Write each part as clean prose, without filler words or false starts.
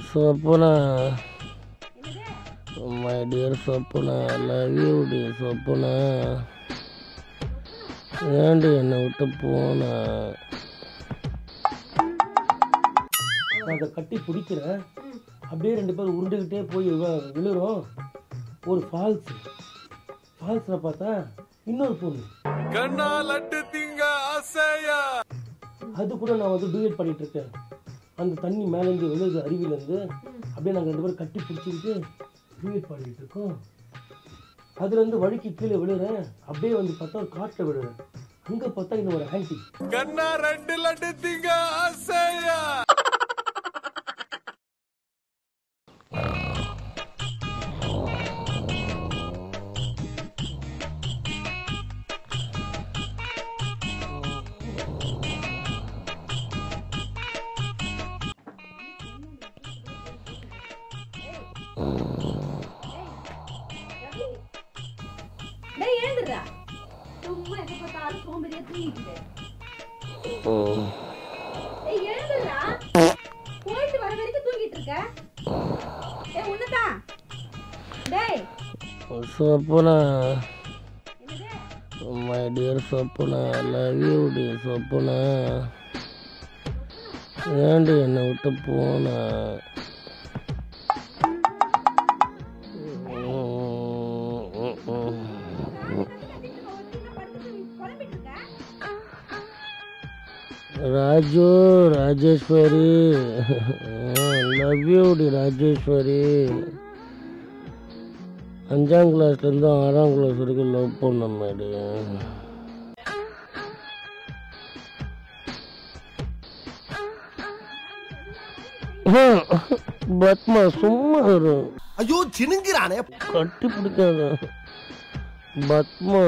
Swapna, my dear Swapna, I love you, dear Swapna. ஏண்டி என்னை விட்டு போன? அதை கட்டி பிடிக்கிறேன், அப்படியே ரெண்டு பேரும் உருண்டுக்கிட்டே போய் விழுறோம். ஒரு ஃபால்ஸில் பார்த்தா இன்னொரு பொண்ணு அது கூட நான் வந்து டூயட் பண்ணிட்டு இருக்கேன். அந்த தண்ணி மேலேருந்து விழுது, அருவிலேருந்து அப்படியே நாங்கள் ரெண்டு பேரும் கட்டி பிடிச்சிக்கிட்டு டூயட் பாடிக்கிட்டு இருக்கோம். அதுலேருந்து வழுக்கி கீழே விழுறேன், அப்படியே வந்து பார்த்தா ஒரு காட்டில் விழுறேன். அங்கே பார்த்தா இன்னும் ஒரு ஆன்டி. கண்ணா 2 லட்டு திங்க ஆசையா. Swapna, my dear Swapna, I love you, dear Swapna. ஏண்டி என்னை விட்டு போன? ராஜு, ராஜேஸ்வரி, லவ் யூ டி ராஜேஸ்வரி. 5ஆம் கிளாஸ்லேருந்து 6ஆம் கிளாஸ் வரைக்கும் லவ் பண்ண மேடி. பத்மா சும்மா வரும். ஐயோ சினுங்கிறானே, கட்டி பிடிக்காத பத்மா.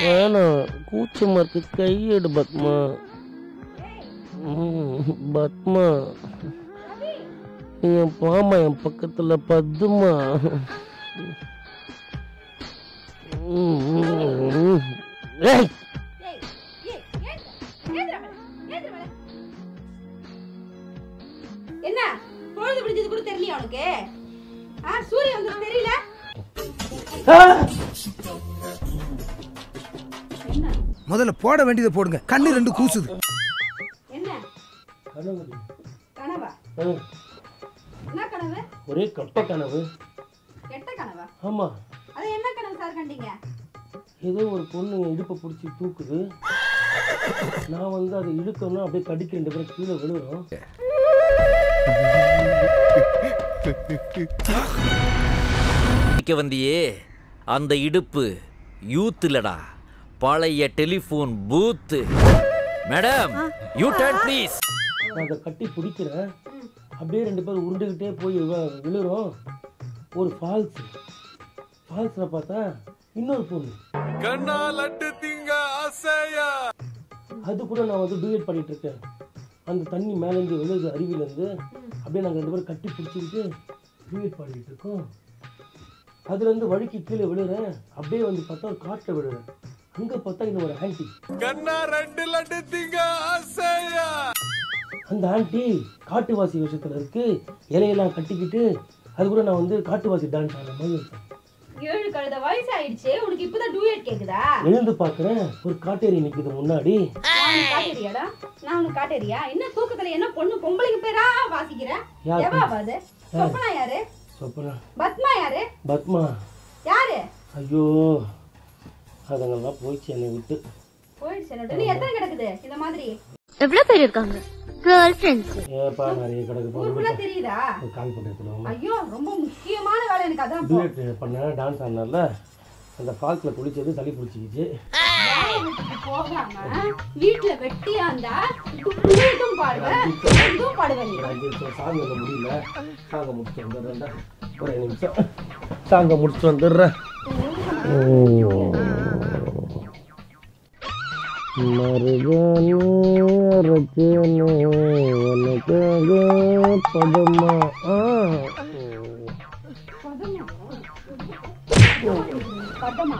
வேணாம், கூச்சமா இருக்கு, கையெடு பத்மா. பத்மா என் பாமா, என் பக்கத்துல பத்துமா. என்ன பொழுது பிடிச்சது கூட தெரியல உனக்கு? சூரியன் வந்து தெரியல. முதல்ல போட வேண்டியதை போடுங்க, கண்ணு 2 கூசுது. என்ன கனவா? என்ன கனவு? ஒரே கெட்ட கனவு. கெட்ட கனவா? ஆமா. அது என்ன கனவு சார் கண்டீங்க? ஏதோ ஒரு பொண்ணு இடுப்பை பிடிச்சி தூக்குது. நான் வந்து அதை இழுக்கணும்னா அப்படியே கடிக்க 2 பேரும் கீழே விழுறோம். வந்தியே அந்த இடுப்பு யூத் இல்லடா, பழைய டெலிஃபோன் பூத்து. Madam you turn please. நான் அதை கட்டி பிடிக்கிறேன், அப்படியே 2 பேரும் உருண்டுக்கிட்டே போய் விழுறோம். ஒரு ஃபால்ஸில் பார்த்தா இன்னொரு பொண்ணு அது கூட நான் வந்து டூயட் பண்ணிட்டு இருக்கேன். அந்த தண்ணி மேலேருந்து விழுது, அருவிலேருந்து அப்படியே நாங்கள் 2 பேரும் கட்டி பிடிச்சிக்கிட்டு டூயட் பாடிக்கிட்டு இருக்கோம். அதுலேருந்து வழுக்கி கீழே விழுறேன், அப்படியே வந்து பார்த்தா ஒரு காட்டில் விழுறேன். அங்கே பார்த்தா இன்னும் ஒரு ஆன்டி. கண்ணா 2 லட்டு திங்க ஆசையா. அந்த ஆன்டி காட்டுவாசி விஷயத்துல இருக்கு, இலையெல்லாம் கட்டிக்கிட்டு. அது கூட நான் வந்து காட்டுவாசி டான்ஸ் ஆடுற மாதிரி இருக்கேன். 7 கழுத வயசு ஆயிடுச்சு, உனக்கு இப்பதான் டூயட் கேக்குதா? எழுந்து பாக்குறேன், ஒரு காட்டேரி நிக்குது முன்னாடி. காட்டேரியாடா? நான் உனக்கு காட்டேரியா? என்ன தூக்கத்துல என்ன பொம்பளைங்க பேரா வாசிக்கிறேன்? எவா பாது? சொப்பனா யாரு? சொப்பனா. பத்மா யாரு? பத்மா யாரு? ஐயோ, அதெல்லாம் போயிடுச்சு, என்னை விட்டு போயிடுச்சு. நீ எத்தனை கிடக்குது இந்த மாதிரி? எவ்வளவு பேர் இருக்காங்க? கேர்ள் ஃப்ரெண்ட்ஸ் ஏப்பா நிறைய கிடக்கு. ஊருக்குள்ள தெரியுதா? கால் பண்ணிட்டு. ஐயோ ரொம்ப முக்கியமான வேலை எனக்கு. அதான் டூயட் பண்ண டான்ஸ் ஆனால அந்த ஃபால்ஸ்ல குளிச்சது சளி பிடிச்சிக்கிச்சு. போகாம வீட்டுல வெட்டியா இருந்தா டூயட்டும் பாடுவேன், இதுவும் பாடுவேன். சாங் முடியல, சாங்க முடிச்சு வந்துடுறேன். ஒரே நிமிஷம், சாங்க முடிச்சு வந்துடுறேன். மருதானே ரச்சனே உனக்காக பதமா.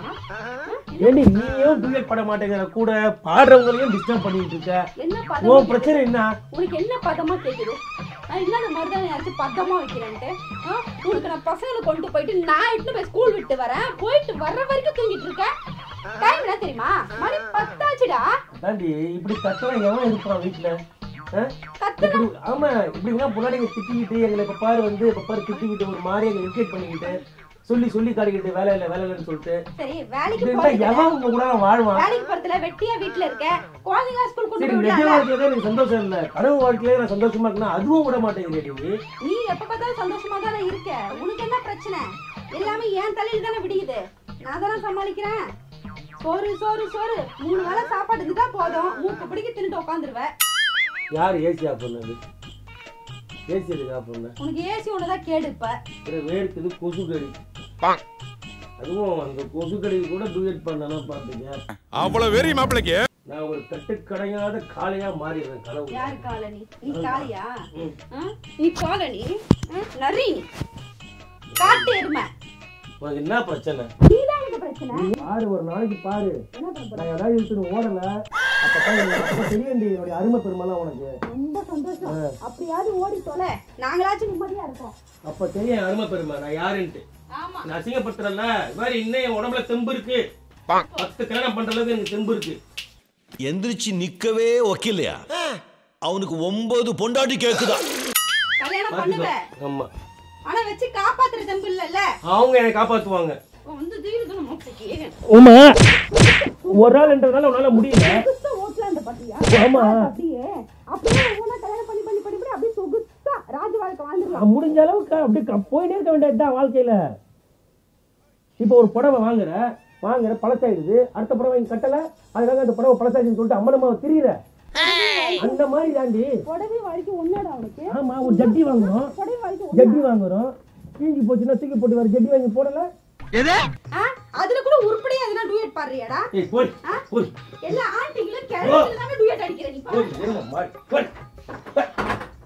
ஏண்டி நீயும் டூயட் பாட மாட்டேங்கிற, கூட பாடுறவங்களையும் டிஸ்டர்ப் பண்ணிட்டு இருக்க. உன் பிரச்சனை என்ன? உனக்கு என்ன பதமா கேக்குது? இல்லாத மருதாணி அரைச்சு பத்தமா வைக்கிறேன்ட்டு உனக்கு நான் பசங்களை கொண்டு போயிட்டு நான் எட்டு போய் ஸ்கூல் விட்டு வரேன், போயிட்டு வர்ற வரைக்கும் தூங்கிட்டு இருக்கேன். டைம் என்ன தெரியுமா? மணி 10 ஆச்சுடா. தாண்டி இப்படி கத்தலாம் எவன் இருப்பான் வீட்டுல? ஆமா இப்படிலாம் முன்னாடி திட்டிக்கிட்டு எங்களை இப்ப பாரு திட்டிக்கிட்டு ஒரு மாதிரி எங்களை இரிட்டேட் பண்ணிக்கிட்டு சொல்லி காட்டிக்கிட்டு வேலை இல்லைன்னு சொல்லிட்டு சரி வேலைக்கு கூட வாழ்வான். வேலைக்கு போறதுல வெட்டியா வீட்டுல இருக்க, குழந்தைங்க ஸ்கூல் கொண்டு போய் நிஜ வாழ்க்கையில எனக்கு சந்தோஷம் இல்ல, கனவு வாழ்க்கையில நான் சந்தோஷமா இருக்கேன், அதுவும் விட மாட்டேங்குது. நீ எப்ப பார்த்தாலும் சந்தோஷமா தானே இருக்க, உனக்கு என்ன பிரச்சனை? எல்லாமே என் தலையில தானே விடியுது, நான் தானே சமாளிக்கிறேன். சோறு 3 வேளை சாப்பாடு இருந்தா போதும், மூக்கு பிடிக்க தின்னுட்டு உட்காந்துருவேன். யார் ஏசி ஆஃப் பண்ணது? ஏசி எதுக்கு ஆஃப் பண்ண? உனக்கு ஏசி ஒண்ணுதான் கேடு. இப்ப வேர்க்குது, கொசு கடி. அதுவும் அந்த கொசு கடிக்கு கூட டூயட் பண்ணலாம் பாத்தீங்க. அவ்வளவு வெறி மாப்பிளைக்கு நான் ஒரு கட்டுக்கடையாத காளையா மாறிடுறேன் கனவு. யார் காலனி? நீ காளையா? நீ காலனி நரி, காட்டு எருமை. உனக்கு என்ன பிரச்சனை? நீதான் எனக்கு பிரச்சனை. பாரு ஒரு நாளைக்கு பாரு, நான் ஏதாவது இழுத்துட்டு ஓடல அப்பதான் தெரியண்டி என்னுடைய அருமை பெருமைலாம் உனக்கு. ரொம்ப சந்தோஷம். அப்படியாவது ஓடி தொலை, நாங்களாச்சும் நிம்மதியா இருக்கோம். அப்ப தெரியும் அருமை பெருமை நான் யாருன்ட்டு. நான் அசிங்கப்படுத்துறல மாதிரி இன்னும் என் உடம்புல தெம்பு இருக்கு, 10 கல்யாணம் பண்ற அளவுக்கு எனக்கு தெம்பு இருக்கு. எந்திரிச்சு நிக்கவே ஒக்கில்லையா? அவனுக்கு 9 பொண்டாட்டி கேக்குதா? கல்யாணம் பண்ணுவேன். ஆமா, ஆனா வச்சு காப்பாத்துற தெம்பு இல்லல்ல. அவங்க என்னை காப்பாத்துவாங்க. வந்து தீர்க்கணும் மூக்கைக்கு. உமா ஒரு ஆள்ன்றதால உன்னால முடியல. ஓட்ல அந்த பத்தியா? ஆமா, அப்படியே உன கல்யாணம் பண்ணி அப்படியே சொகுசா ராஜ வாழ்க்கை வாழ்ந்துடலாம். முடிஞ்ச அளவுக்கு அப்படியே போயிட்டே இருக்க வேண்டியதுதான் வாழ்க்கையில. இப்போ ஒரு புடவை வாங்குற பழசாயிடுது, அடுத்த புடவை வாங்கி கட்டல, அதுக்காக அந்த புடவை பழசாயிடுன்னு சொல்லிட்டு அம்மனம்மாவை திரியிற. அந்த மாதிரி தாண்டி புடவை வாழ்க்கை ஒன்னாடா அவனுக்கு. ஆமா, ஒரு ஜட்டி வாங்குறோம், தூக்கி போச்சுன்னா தூக்கி போட்டு வர ஜட்டி வாங்கி போடல. அதுல கூட உருப்படியா எதனா டூயட் பாடுறியாடா? எல்லா ஆண்டிகளும் கிளம்பிட்டு தானே டூயட் அடிக்கிற நீ.